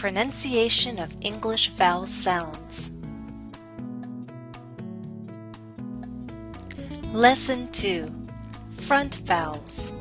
Pronunciation of English vowel sounds. Lesson 2. Front Vowels.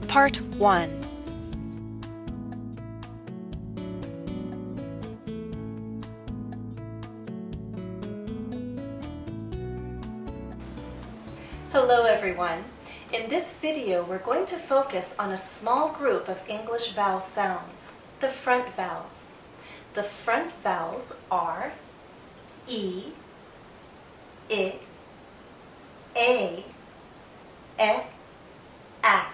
Part 1. Hello everyone. In this video, we're going to focus on a small group of English vowel sounds, the front vowels. The front vowels are E, I, A, E, A.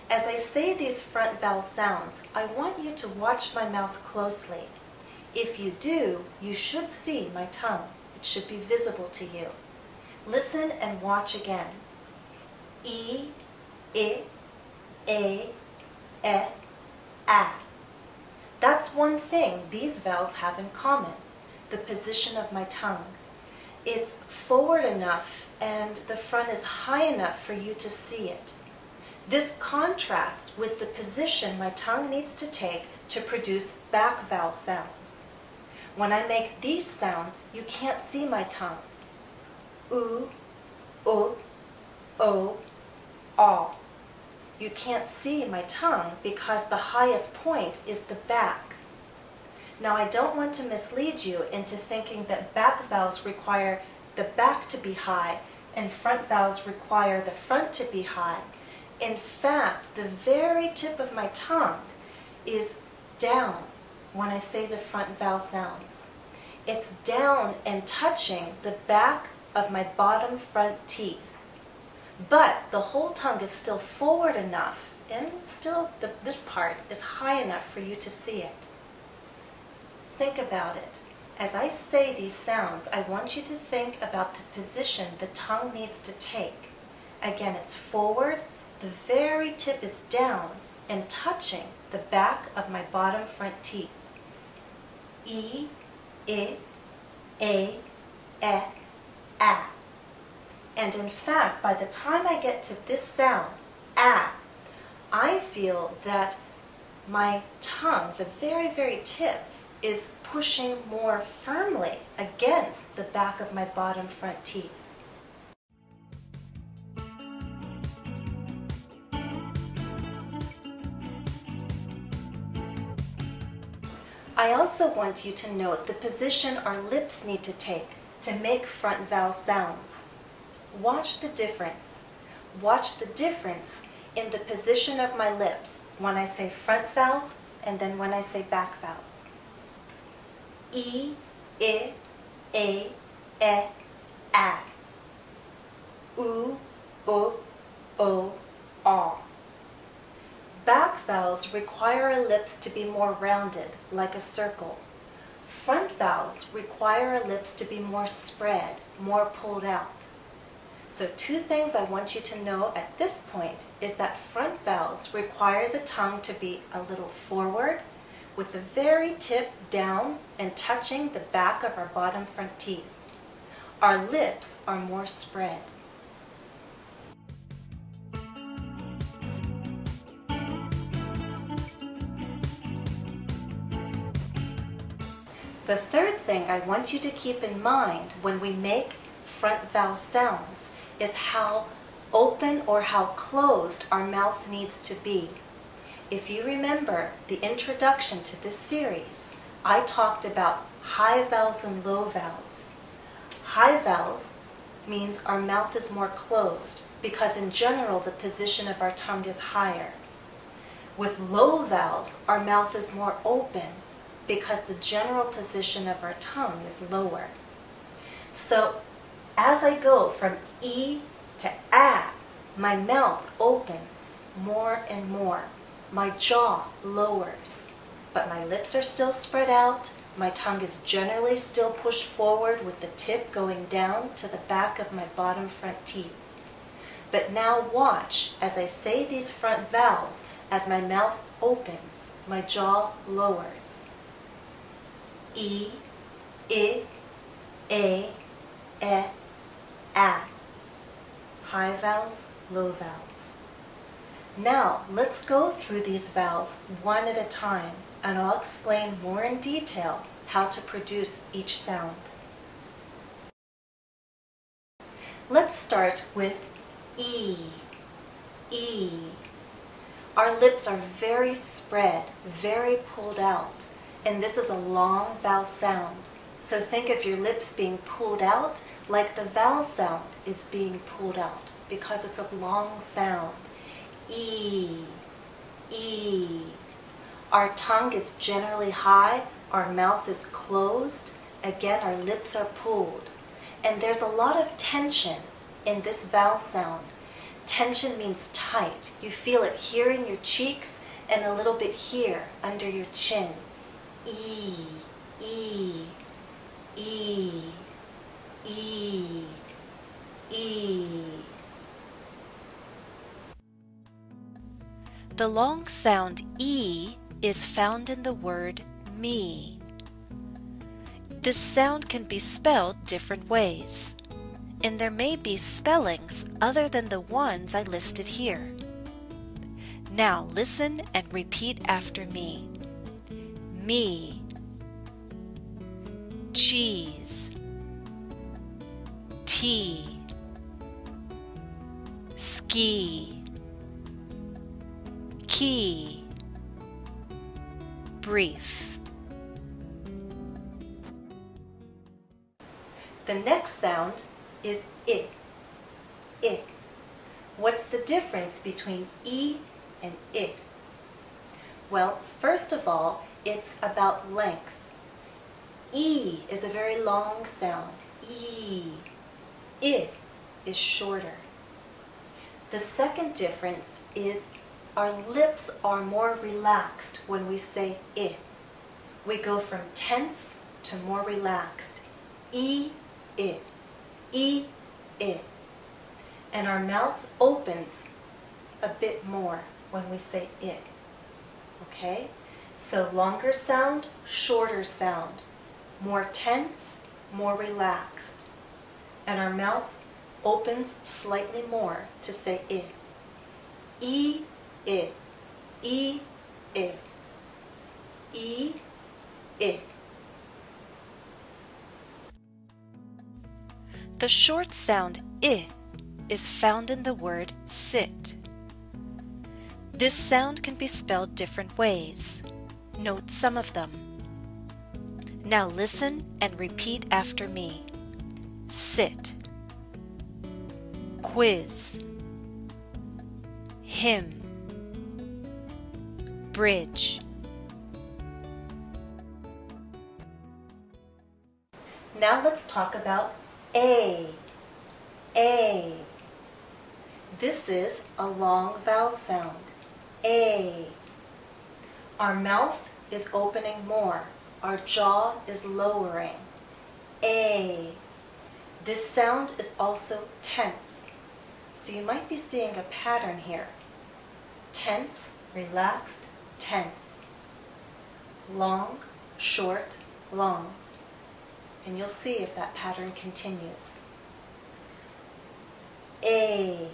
As I say these front vowel sounds, I want you to watch my mouth closely. If you do, you should see my tongue. It should be visible to you. Listen and watch again. E, I, A, E, A. That's one thing these vowels have in common, the position of my tongue. It's forward enough and the front is high enough for you to see it. This contrasts with the position my tongue needs to take to produce back vowel sounds. When I make these sounds, you can't see my tongue. U, O, O, A. You can't see my tongue because the highest point is the back. Now I don't want to mislead you into thinking that back vowels require the back to be high and front vowels require the front to be high. In fact, the very tip of my tongue is down when I say the front vowel sounds. It's down and touching the back of my bottom front teeth. But the whole tongue is still forward enough, and still this part is high enough for you to see it. Think about it. As I say these sounds, I want you to think about the position the tongue needs to take. Again, it's forward, the very tip is down and touching the back of my bottom front teeth. E, I, A, E, A. And in fact, by the time I get to this sound, A, I feel that my tongue, the very, very tip, is pushing more firmly against the back of my bottom front teeth. I also want you to note the position our lips need to take to make front vowel sounds. Watch the difference. Watch the difference in the position of my lips when I say front vowels and then when I say back vowels. E, I, A, E, A. U, O, A. Back vowels require our lips to be more rounded, like a circle. Front vowels require our lips to be more spread, more pulled out. So two things I want you to know at this point is that front vowels require the tongue to be a little forward with the very tip down and touching the back of our bottom front teeth. Our lips are more spread. The third thing I want you to keep in mind when we make front vowel sounds is how open or how closed our mouth needs to be. If you remember the introduction to this series, I talked about high vowels and low vowels. High vowels means our mouth is more closed because in general the position of our tongue is higher. With low vowels, our mouth is more open because the general position of our tongue is lower. So as I go from E to A, my mouth opens more and more. My jaw lowers, but my lips are still spread out. My tongue is generally still pushed forward with the tip going down to the back of my bottom front teeth. But now watch as I say these front vowels, as my mouth opens, my jaw lowers. E, I, A, A. High vowels, low vowels. Now, let's go through these vowels one at a time, and I'll explain more in detail how to produce each sound. Let's start with E. E. Our lips are very spread, very pulled out, and this is a long vowel sound. So think of your lips being pulled out like the vowel sound is being pulled out because it's a long sound. E. E. Our tongue is generally high, our mouth is closed, again our lips are pulled. And there's a lot of tension in this vowel sound. Tension means tight. You feel it here in your cheeks and a little bit here under your chin. E, E, E, E, E. The long sound E is found in the word me. This sound can be spelled different ways, and there may be spellings other than the ones I listed here. Now listen and repeat after me. Me, cheese, tea, ski, key, brief. The next sound is I. I. What's the difference between E and I? Well, first of all, it's about length. E is a very long sound. E. I is shorter. The second difference is our lips are more relaxed when we say I. We go from tense to more relaxed. E, I. E, I. And our mouth opens a bit more when we say I. Okay? So longer sound, shorter sound. More tense, more relaxed. And our mouth opens slightly more to say I. E, I. E, I. E, I. The short sound I is found in the word sit. This sound can be spelled different ways. Note some of them. Now listen and repeat after me. Sit, quiz, hymn, bridge. Now let's talk about A. A. This is a long vowel sound. A. Our mouth is opening more. Our jaw is lowering. A. This sound is also tense. So you might be seeing a pattern here. Tense, relaxed, tense. Long, short, long. And you'll see if that pattern continues. A.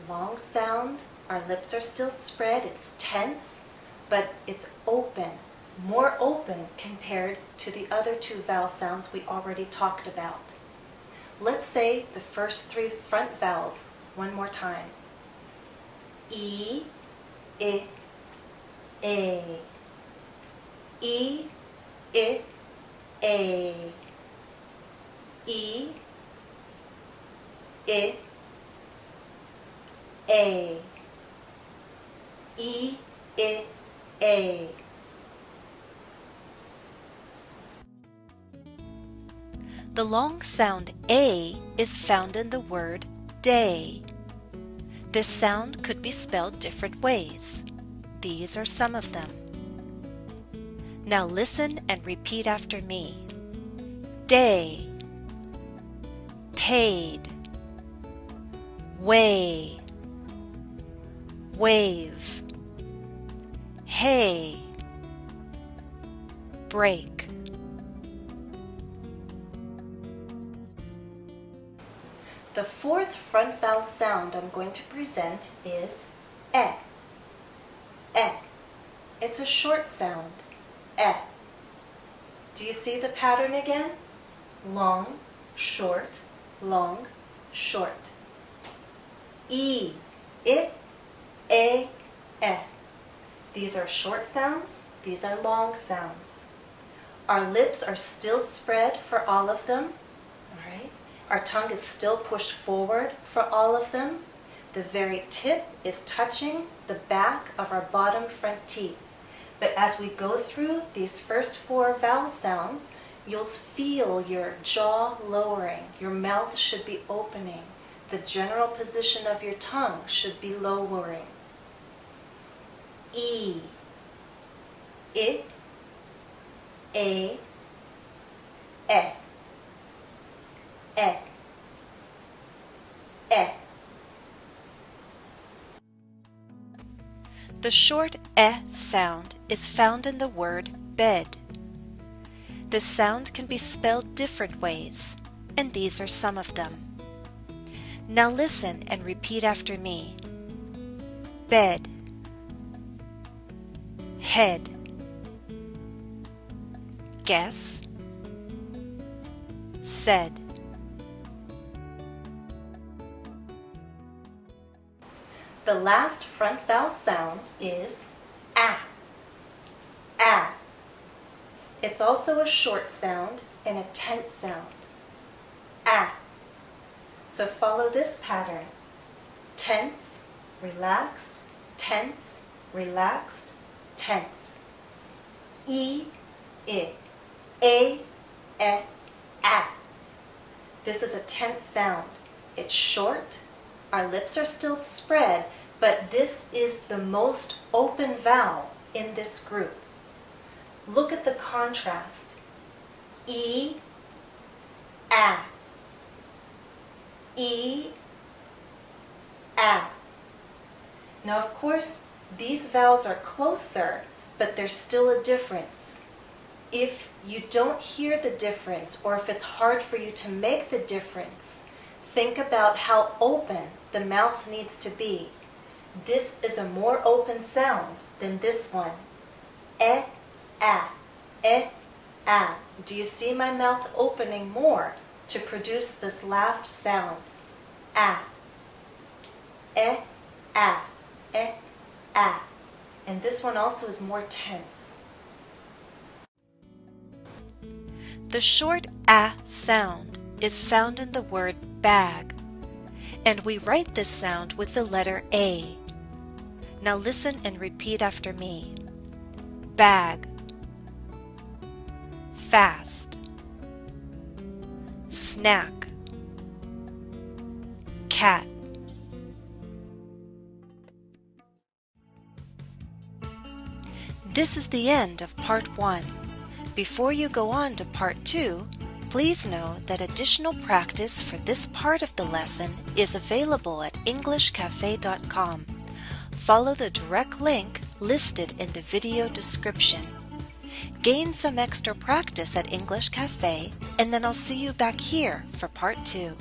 Long sound. Our lips are still spread. It's tense, but it's open. More open compared to the other two vowel sounds we already talked about. Let's say the first three front vowels one more time. E, I, A. E, I, A. E, I, A. E, I, A. The long sound A is found in the word day. This sound could be spelled different ways. These are some of them. Now listen and repeat after me. Day, paid, way, wave, hay, break. The fourth front vowel sound I'm going to present is eh, eh. It's a short sound, eh. Do you see the pattern again? Long, short, long, short. E, I, eh, eh. These are short sounds, these are long sounds. Our lips are still spread for all of them, all right? Our tongue is still pushed forward for all of them. The very tip is touching the back of our bottom front teeth. But as we go through these first 4 vowel sounds, you'll feel your jaw lowering. Your mouth should be opening. The general position of your tongue should be lowering. E, I, a, eh, eh, eh. The short eh sound is found in the word bed. This sound can be spelled different ways, and these are some of them. Now listen and repeat after me. Bed, head, guess, said. The last front vowel sound is ah, ah. It's also a short sound and a tense sound, ah. So follow this pattern. Tense, relaxed, tense, relaxed, tense. E, I, a, eh, ah. This is a tense sound. It's short. Our lips are still spread, but this is the most open vowel in this group. Look at the contrast. E, ah. E, ah. Now, of course, these vowels are closer, but there's still a difference. If you don't hear the difference, or if it's hard for you to make the difference, think about how open the mouth needs to be. This is a more open sound than this one. Eh, ah, eh, ah. Do you see my mouth opening more to produce this last sound? Ah. Eh, ah, eh, ah. And this one also is more tense. The short ah sound is found in the word bag, and we write this sound with the letter A. Now listen and repeat after me. Bag, fast, snack, cat. This is the end of part 1. Before you go on to part 2, please know that additional practice for this part of the lesson is available at EnglishCafe.com. Follow the direct link listed in the video description. Gain some extra practice at English Cafe, and then I'll see you back here for part 2.